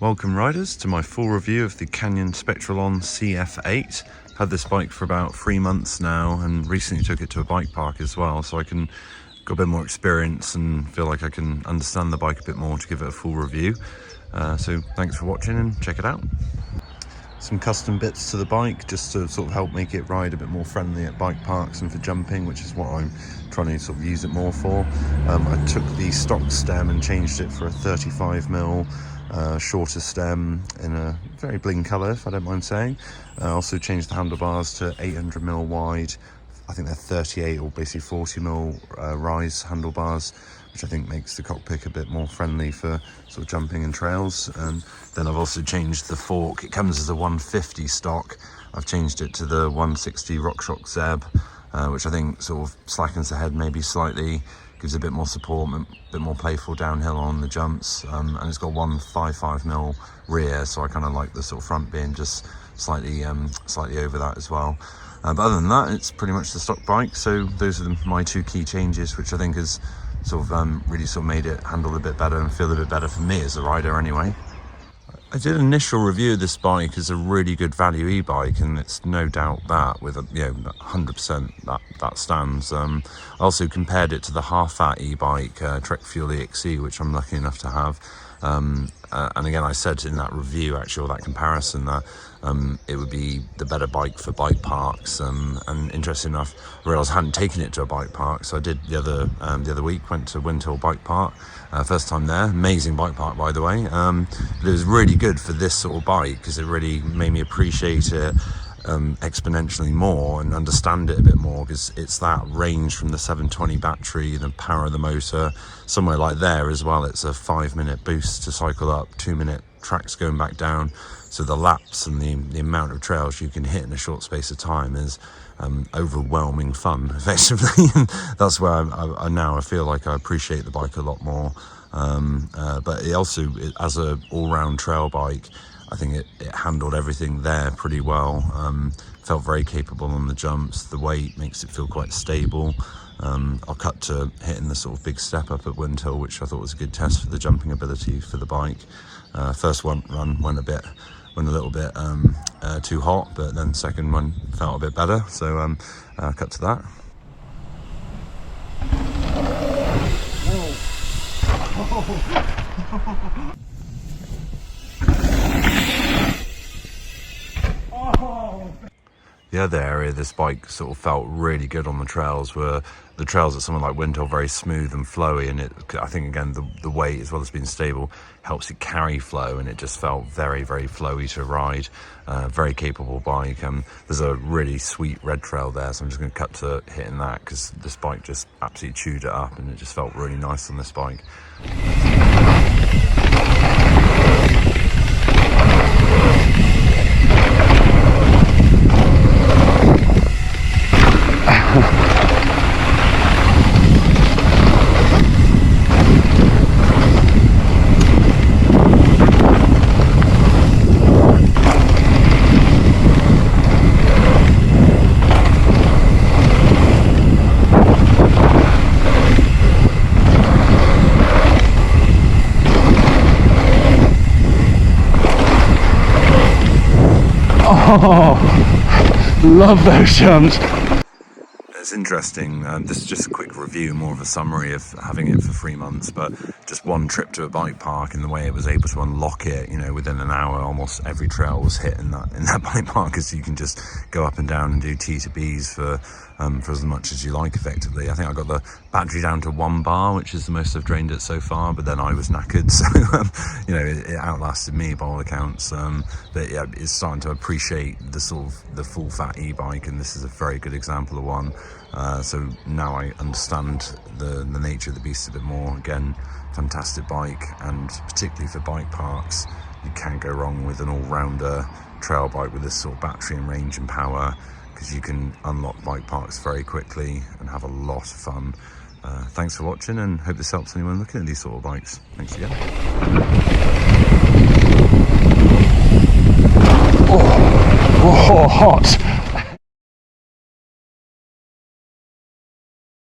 Welcome riders to my full review of the Canyon Spectral CF8. I've had this bike for about 3 months now and recently took it to a bike park as well, so I got a bit more experience and feel like I can understand the bike a bit more to give it a full review. So thanks for watching and check it out. Some custom bits to the bike just to sort of help make it ride a bit more friendly at bike parks and for jumping, which is what I'm trying to sort of use it more for. I took the stock stem and changed it for a 35mm shorter stem in a very bling colour, if I don't mind saying. I also changed the handlebars to 800mm wide. I think they're 38 or basically 40mm rise handlebars, which I think makes the cockpit a bit more friendly for sort of jumping and trails. And then I've also changed the fork. It comes as a 150 stock. I've changed it to the 160 RockShox Zeb, which I think sort of slackens the head maybe slightly, gives a bit more support, a bit more playful downhill on the jumps, and it's got 155mm rear, so I kind of like the sort of front being just slightly over that as well. But other than that, it's pretty much the stock bike. So those are my two key changes, which I think has sort of really sort of made it handle a bit better and feel a bit better for me as a rider anyway. I did an initial review of this bike as a really good value e-bike, and it's no doubt that with 100% that stands. I also compared it to the half-fat e-bike Trek Fuel EXE, which I'm lucky enough to have. And again, I said in that review, actually, or that comparison, that it would be the better bike for bike parks. And interesting enough, I realised I hadn't taken it to a bike park, so I did the other week. Went to Untitled Bike Park, first time there. Amazing bike park, by the way. But it was really good for this sort of bike because it really made me appreciate it exponentially more and understand it a bit more, because it's that range from the 720 battery, the power of the motor, somewhere like there as well. It's a 5-minute boost to cycle up, 2-minute tracks going back down, so the laps and the amount of trails you can hit in a short space of time is overwhelming fun, effectively. That's where I feel like I appreciate the bike a lot more. But it also, as a all-round trail bike, I think it handled everything there pretty well. Felt very capable on the jumps. The weight makes it feel quite stable. I'll cut to hitting the sort of big step up at Windhill, which I thought was a good test for the jumping ability for the bike. First run went a little bit too hot, but then second one felt a bit better. So cut to that. The other area this bike sort of felt really good on the trails were the trails at somewhere like Windhill, very smooth and flowy, and I think again the weight as well as being stable helps it carry flow, and it just felt very, very flowy to ride. Very capable bike. There's a really sweet red trail there, so I'm just going to cut to hitting that because this bike just absolutely chewed it up, and it just felt really nice on this bike. Oh, love those jumps. It's interesting. This is just a quick review, more of a summary of having it for 3 months, but just one trip to a bike park and the way it was able to unlock it, within an hour, almost every trail was hit in that bike park, because you can just go up and down and do T to Bs for as much as you like, effectively. I think I got the battery down to 1 bar, which is the most I've drained it so far, but then I was knackered, so it outlasted me by all accounts. But yeah, it's starting to appreciate the sort of the full fat e-bike, and this is a very good example of one. So now I understand the nature of the beast a bit more. Again, fantastic bike, and particularly for bike parks, you can't go wrong with an all-rounder trail bike with this sort of battery and range and power, because you can unlock bike parks very quickly and have a lot of fun. Thanks for watching, and hope this helps anyone looking at these sort of bikes. Thanks again. Oh, hot.